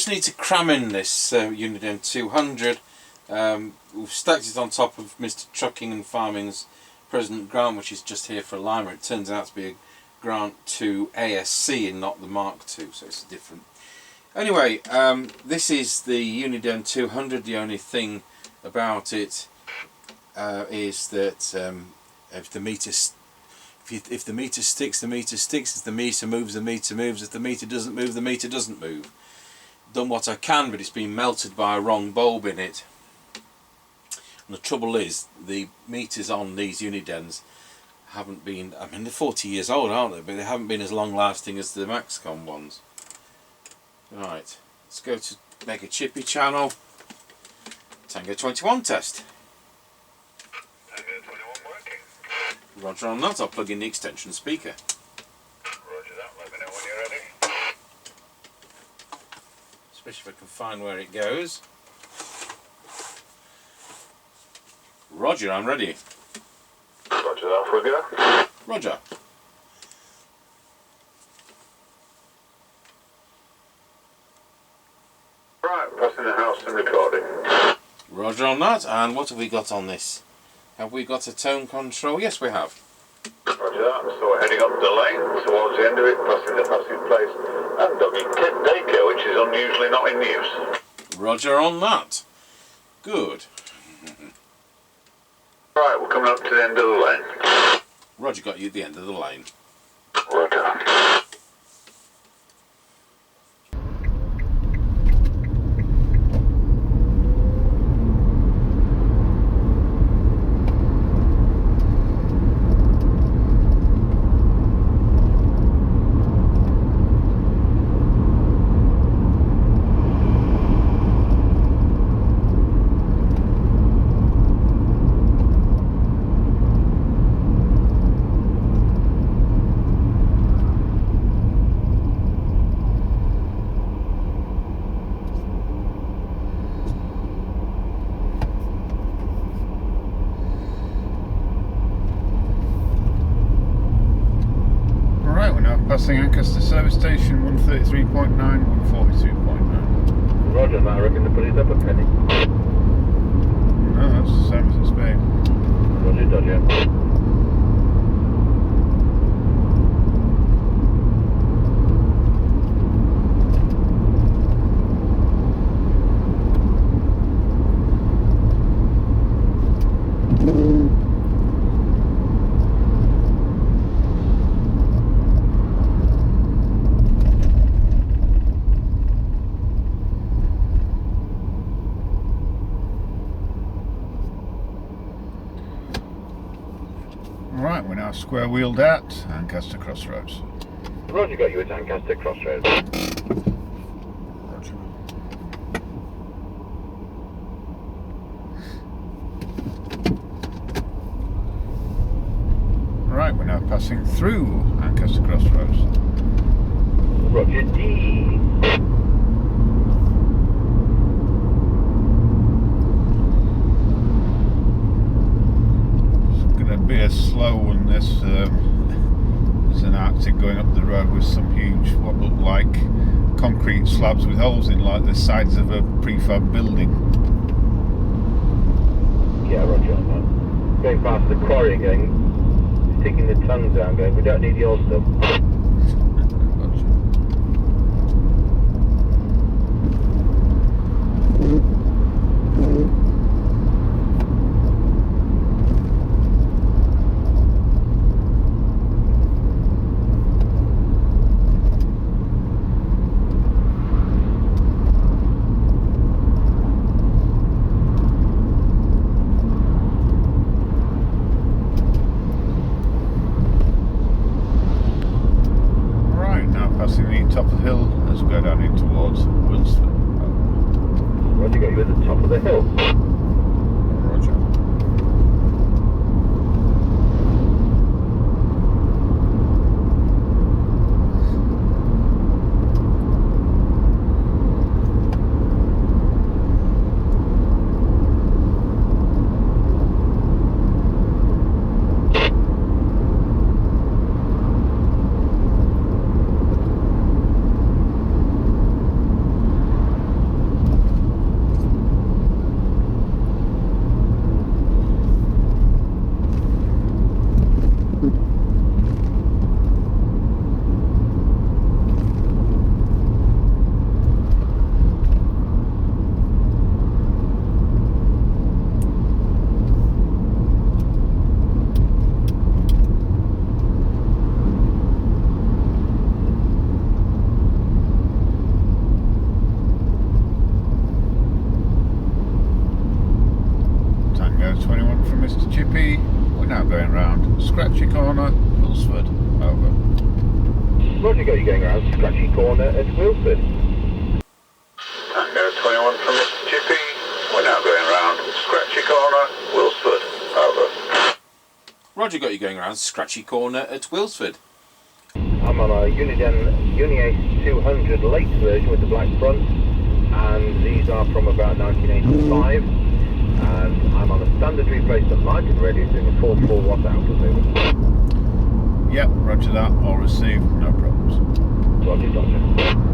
just need to cram in this Uniden 200. We've stacked it on top of Mr. Trucking and Farming's President Grant, which is just here for alignment. It turns out to be a Grant 2 ASC and not the Mark II, so it's different. Anyway, this is the Uniden 200. The only thing about it is that if the meter sticks, the meter sticks. If the meter moves, the meter moves. If the meter doesn't move, the meter doesn't move. Done what I can, but it's been melted by a wrong bulb in it. And the trouble is, the meters on these Unidens haven't been, I mean, they're 40 years old, aren't they? But they haven't been as long lasting as the Maxcom ones. Right, let's go to make a Chippie channel. Tango 21 test. Tango 21 working. Roger on that, I'll plug in the extension speaker. Roger that, let me know when you're ready. Especially if I can find where it goes. Roger, I'm ready. Roger that, we'll go. Roger. Right, passing the house and recording. Roger on that, and what have we got on this? Have we got a tone control? Yes, we have. Roger that, so we're heading up the lane towards the end of it, passing the passing place and doggy daycare, which is unusually not in use. Roger on that. Good. Right, we're coming up to the end of the lane. Roger got you at the end of the lane. Roger. Passing Ancaster service station 133.9, 142.9. Roger that, I reckon they put it up a penny. No, that's the same as it's been. Roger, dodger. Right, we're now square wheeled at Ancaster Crossroads. Roger got you at Ancaster Crossroads. Roger. Right, we're now passing through Ancaster Crossroads. Roger D. Be a slow one. There's an Arctic going up the road with some huge, what look like concrete slabs with holes in, like the sides of a prefab building. Yeah, roger on that. Going past the quarry again, sticking the tongues down, going, we don't need your stuff. Top of the hill as we go down in towards Wilsford. Roger got you at the top of the hill. Roger. Chippie. We're now going round Scratchy Corner, Wilsford. Over. Roger, got you going around Scratchy Corner at Wilford. Tango 21 from Mr. Chippie. We're now going round Scratchy Corner, Wilsford. Over. Roger, got you going around Scratchy Corner at Wilsford. I'm on a Uniden Uni 200 late version with the black front, and these are from about 1985, and I'm on a standard replacement lighted radio doing a 44 watt output over. Yep, roger that, all received, no problems. Roger, Doctor.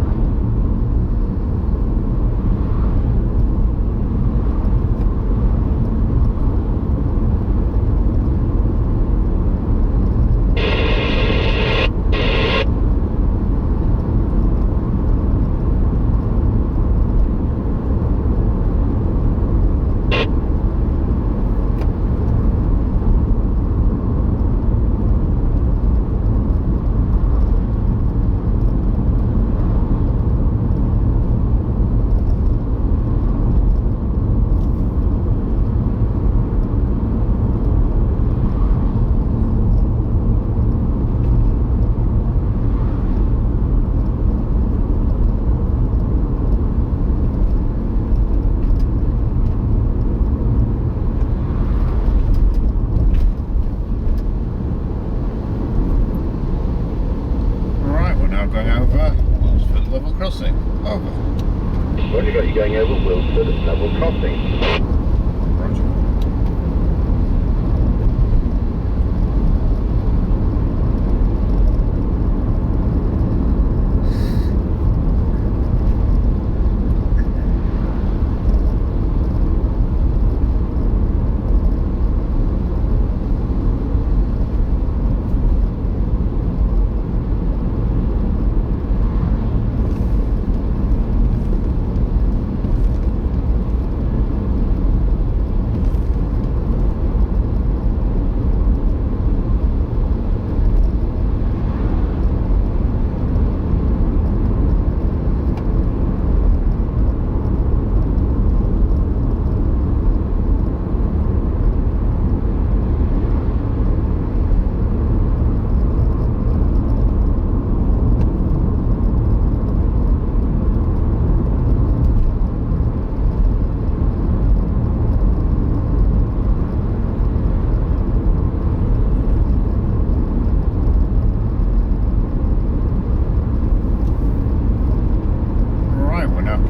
Going over Wilsford level crossing. Over. Roger, got you going over Wilford level crossing. Roger.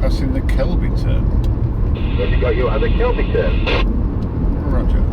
Passing the Kelby turn. Roger, got you at the Kelby turn. Roger.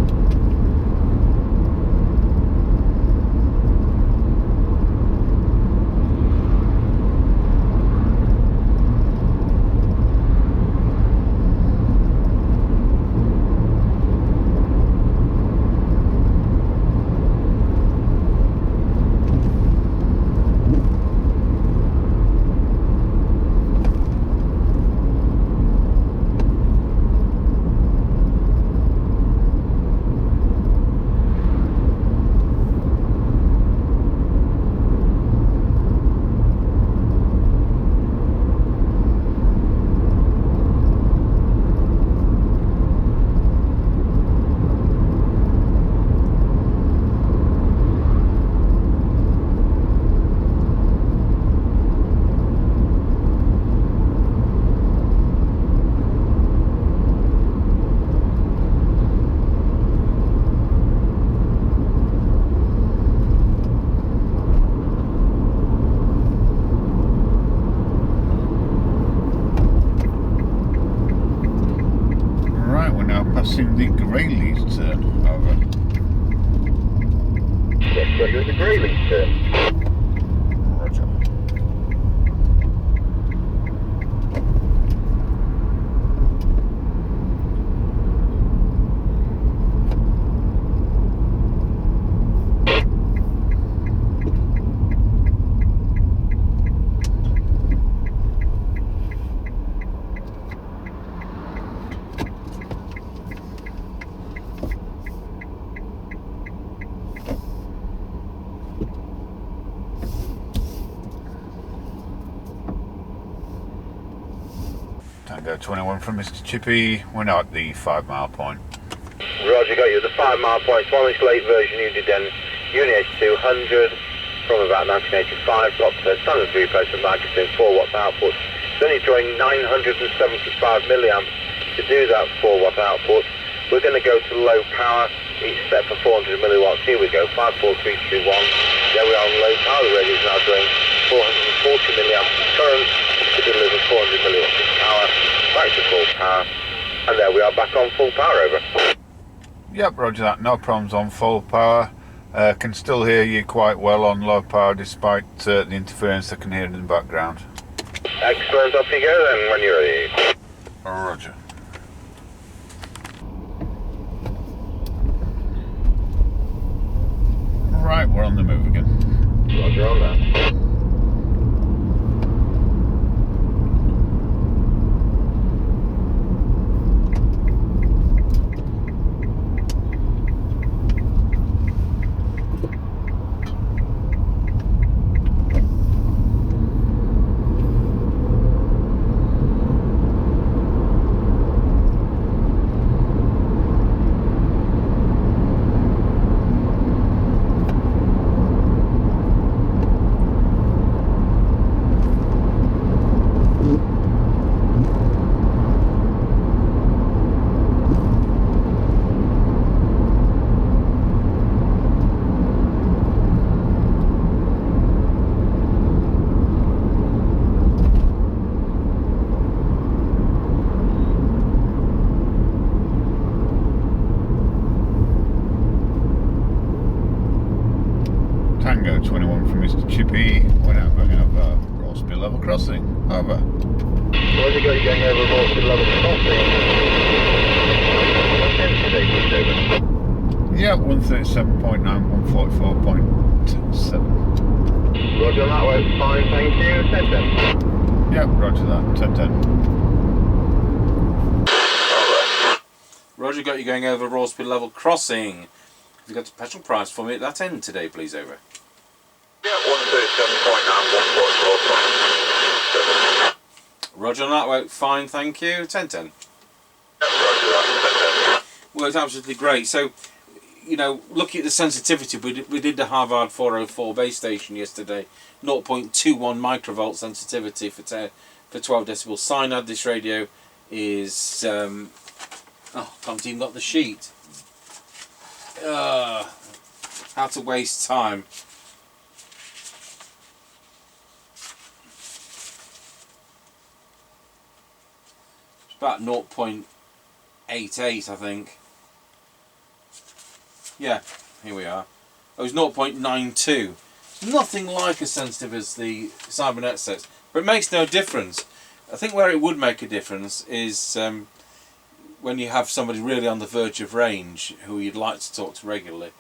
Passing the Greyleaf turn. Over. Yes, got you at the Greyleaf turn. Roger. Tango 21 from Mr. Chippie. We're now at the 5 mile point. Roger, got you. The 5 mile point, Swanage late version Uniden Uniden 200 from about 1985. Got the standard replacement magazine, 4 watts output. It's only drawing 975 milliamps. To do that 4 watt output, we're going to go to low power. Each set for 400 milliwatts. Here we go. 5, 4, 3, 2, 1. There we are on low power. The radio is now drawing 440 milliamps of current to deliver 400 milliwatts of power. Back to full power. And there we are back on full power, over. Yep, roger that, no problems on full power. Can still hear you quite well on low power despite the interference I can hear in the background. Excellent, off you go then when you're ready. Roger. Right, we're on the move again. Roger on that. Tango 21 from Mr. Chippie. We're now going over Rossby level crossing. Over. Roger, got you going over Rossby level crossing. What density was over? Yeah, 137.9, 144.7. Roger on that way, fine, thank you. 10-10. Yep, roger that. 10-10. Roger, got you going over Rossby level crossing. Have you got the petrol price for me at that end today, please, over? Yeah, 137.9, 144.7. Roger on that way, fine, thank you. 10-10. Yeah, roger that, 10-10. Worked absolutely great. So, you know, looking at the sensitivity, we did the Harvard 404 base station yesterday. 0.21 microvolt sensitivity for 12 decibels. SINAD, this radio is... can't even got the sheet. How to waste time. It's about 0.88, I think. Yeah, here we are. Oh, it's 0.92. Nothing like as sensitive as the Cybernet sets, but it makes no difference. I think where it would make a difference is when you have somebody really on the verge of range who you'd like to talk to regularly.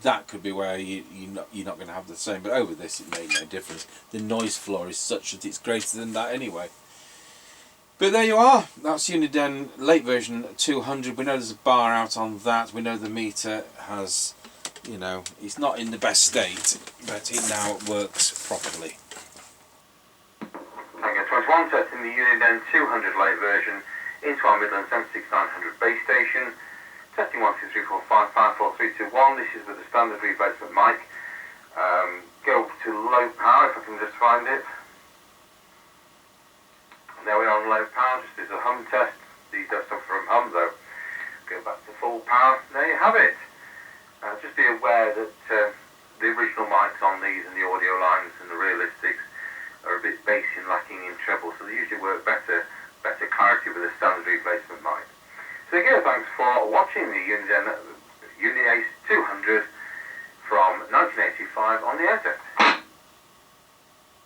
That could be where you're not going to have the same, but over this it made no difference. The noise floor is such that it's greater than that anyway. But there you are, that's Uniden late version 200. We know there's a bar out on that. We know the meter has, you know, it's not in the best state, but it now works properly. Tango 21 testing the Uniden 200 late version into our Midland 76900 base station. Testing 1, 2, 3, 4, 5, 5, 4, 3, 2, 1. This is with the standard replacement mic. Go to low power if I can just find it. There we are on low power, just as a hum test. These do suffer from hum though. Go back to full power. There you have it. Just be aware that the original mics on these and the audio lines and the realistics are a bit bassy and lacking in treble, so they usually work better clarity with a standard replacement mic. So again, thanks for watching the Uniden 200 from 1985 on the airtech.